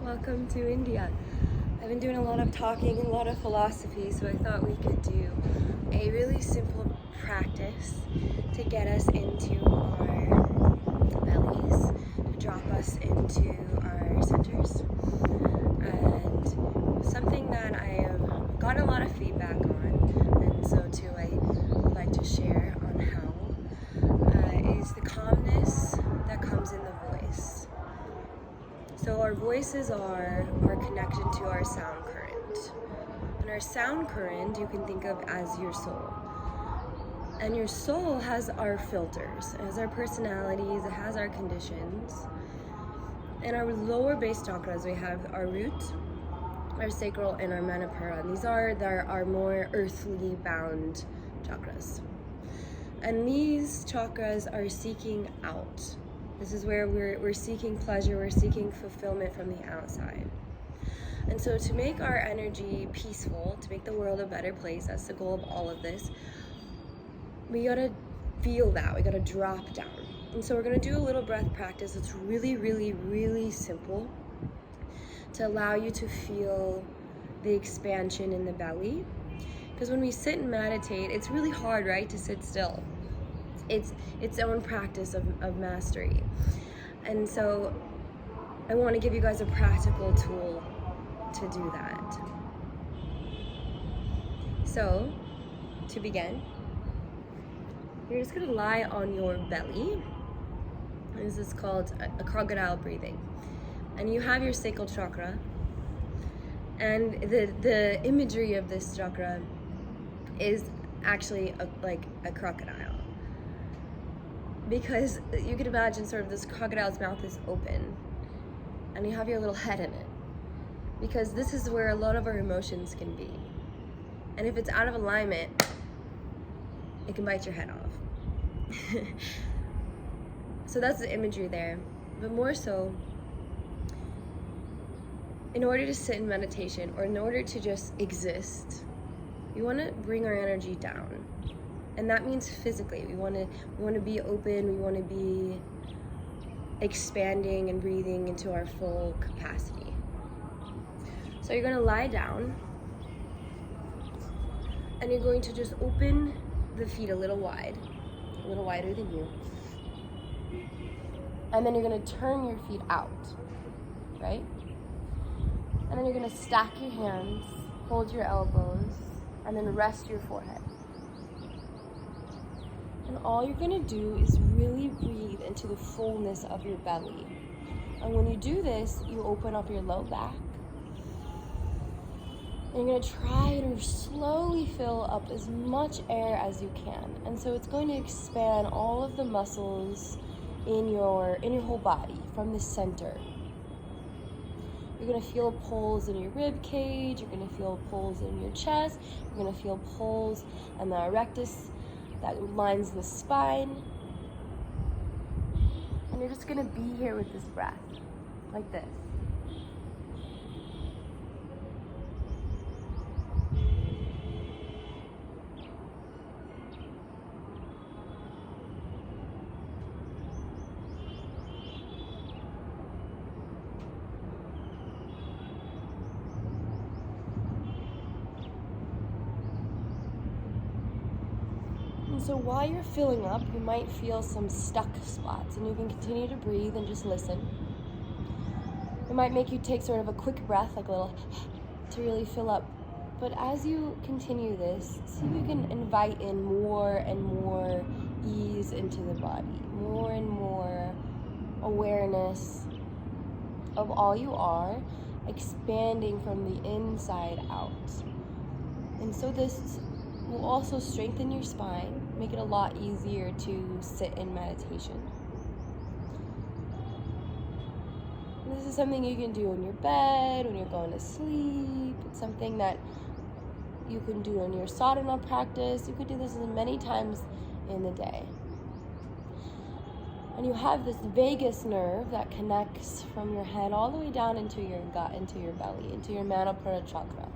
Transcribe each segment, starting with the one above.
Welcome to India. I've been doing a lot of talking and a lot of philosophy, so I thought we could do a really simple practice to get us into our bellies, to drop us into our centers. And something that I have gotten a lot of feedback on, and so too I would like to share on how, is the calmness that comes in the voice. So our voices are our connection to our sound current. And our sound current you can think of as your soul. And your soul has our filters, it has our personalities, it has our conditions. In our lower base chakras, we have our root, our sacral, and our manipura. And these are our more earthly bound chakras. And these chakras are seeking out. This is where we're seeking pleasure, we're seeking fulfillment from the outside. And so to make our energy peaceful, to make the world a better place, that's the goal of all of this, we gotta feel that, we gotta drop down. And so we're gonna do a little breath practice. It's really, really, really simple to allow you to feel the expansion in the belly. Because when we sit and meditate, it's really hard, right, to sit still. It's its own practice of mastery. And so I want to give you guys a practical tool to do that. So to begin, you're just going to lie on your belly. This is called a crocodile breathing. And you have your sacral chakra. And the imagery of this chakra is actually like a crocodile. Because you can imagine sort of this crocodile's mouth is open and you have your little head in it. Because this is where a lot of our emotions can be. And if it's out of alignment, it can bite your head off. So that's the imagery there. But more so, in order to sit in meditation or in order to just exist, we want to bring our energy down. And that means physically. We want to be open, we want to be expanding and breathing into our full capacity. So you're going to lie down and you're going to just open the feet a little wide, a little wider than you. And then you're going to turn your feet out, right? And then you're going to stack your hands, hold your elbows, and then rest your forehead. And all you're gonna do is really breathe into the fullness of your belly. And when you do this, you open up your low back. And you're gonna try to slowly fill up as much air as you can. And so it's going to expand all of the muscles in your whole body from the center. You're gonna feel pulls in your rib cage, you're gonna feel pulls in your chest, you're gonna feel pulls in the erectus that lines the spine. And you're just gonna be here with this breath, like this. And so while you're filling up, you might feel some stuck spots, and you can continue to breathe and just listen. It might make you take sort of a quick breath, like a little, to really fill up. But as you continue this, see if you can invite in more and more ease into the body, more and more awareness of all you are, expanding from the inside out. And so this will also strengthen your spine, make it a lot easier to sit in meditation. And this is something you can do in your bed, when you're going to sleep. It's something that you can do in your sadhana practice. You could do this many times in the day. And you have this vagus nerve that connects from your head all the way down into your gut, into your belly, into your manipura chakra.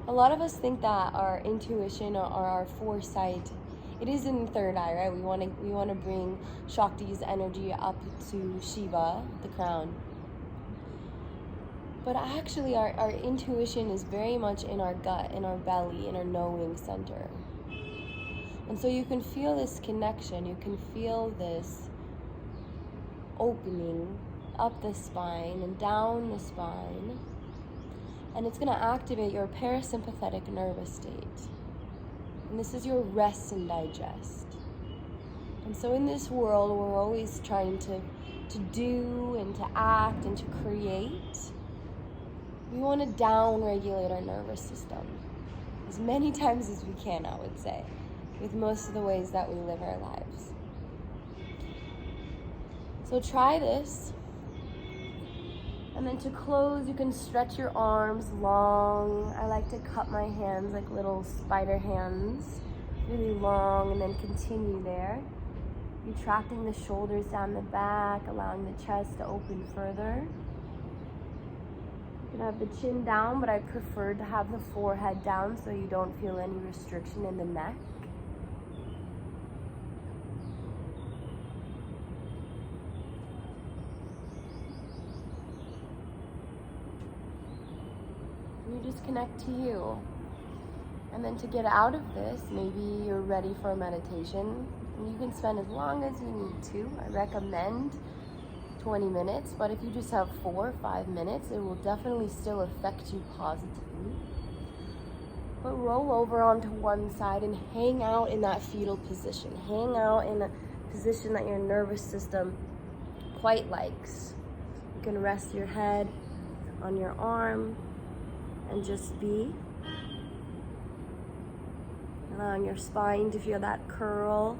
A lot of us think that our intuition or our foresight, it is in the third eye, right? We want to bring Shakti's energy up to Shiva, the crown. But actually our intuition is very much in our gut, in our belly, in our knowing center. And so you can feel this connection, you can feel this opening up the spine and down the spine. And it's going to activate your parasympathetic nervous state. And this is your rest and digest. And so in this world, we're always trying to do and to act and to create. We want to down-regulate our nervous system as many times as we can, I would say, with most of the ways that we live our lives. So try this. And then to close, you can stretch your arms long. I like to cup my hands like little spider hands, really long, and then continue there. Retracting the shoulders down the back, allowing the chest to open further. You can have the chin down, but I prefer to have the forehead down so you don't feel any restriction in the neck. You just connect to you. And then to get out of this, maybe you're ready for a meditation. And you can spend as long as you need to. I recommend 20 minutes, but if you just have 4 or 5 minutes, it will definitely still affect you positively. But roll over onto one side and hang out in that fetal position. Hang out in a position that your nervous system quite likes. You can rest your head on your arm and just be. Allowing your spine to feel that curl.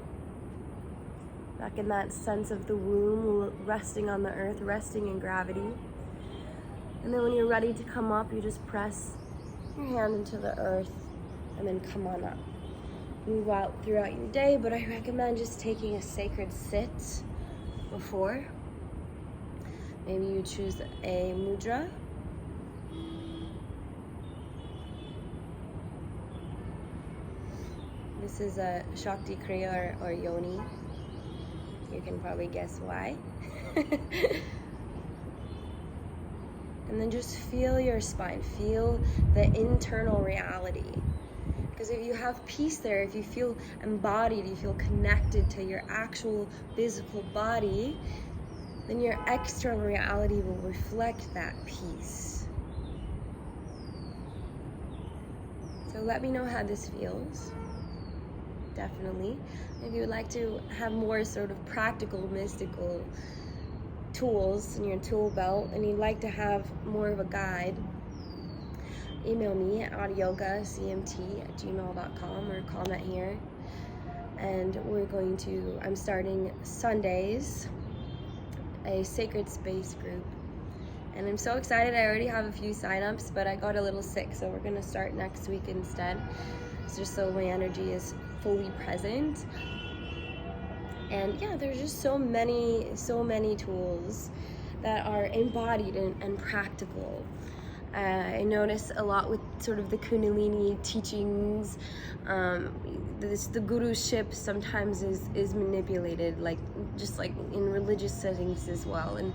Back in that sense of the womb, resting on the earth, resting in gravity. And then when you're ready to come up, you just press your hand into the earth and then come on up. Move out throughout your day, but I recommend just taking a sacred sit before. Maybe you choose a mudra. This is a Shakti Kriya or Yoni. You can probably guess why. And then just feel your spine, feel the internal reality. Because if you have peace there, if you feel embodied, you feel connected to your actual physical body, then your external reality will reflect that peace. So let me know how this feels. Definitely. If you would like to have more sort of practical, mystical tools in your tool belt and you'd like to have more of a guide, email me at oddyoga.space@gmail.com or comment here. And I'm starting Sundays, a sacred space group. And I'm so excited. I already have a few signups, but I got a little sick, so we're gonna start next week instead. It's just so my energy is fully present. And yeah, there's just so many tools that are embodied and practical. I notice a lot with sort of the Kundalini teachings, the guruship sometimes is manipulated, just like in religious settings as well. And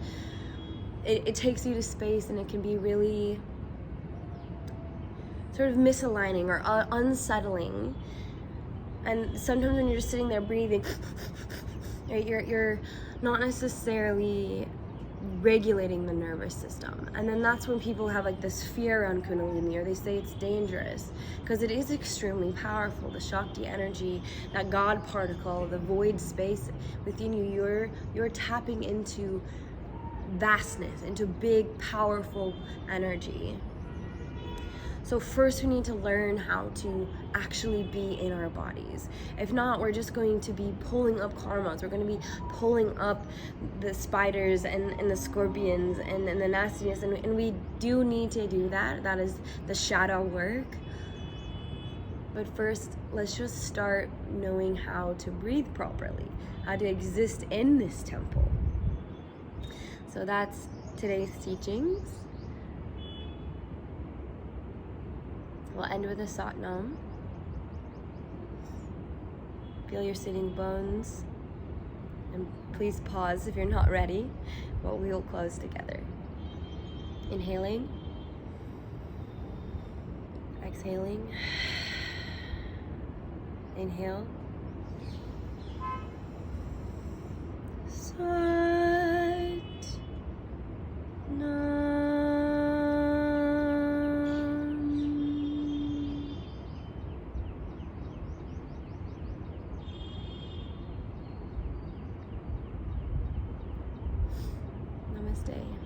it takes you to space, and it can be really sort of misaligning or unsettling. And sometimes when you're just sitting there breathing, you're not necessarily regulating the nervous system. And then that's when people have like this fear around Kundalini, or they say it's dangerous, because it is extremely powerful. The Shakti energy, that God particle, the void space within you, you're tapping into vastness, into big, powerful energy. So first we need to learn how to actually be in our bodies. If not, we're just going to be pulling up karmas. We're going to be pulling up the spiders and the scorpions and the nastiness. And we do need to do that. That is the shadow work. But first, let's just start knowing how to breathe properly, how to exist in this temple. So that's today's teachings. We'll end with a Satnam. Feel your sitting bones. And please pause if you're not ready, but we'll close together. Inhaling. Exhaling. Inhale. Sat Nam. Namaste.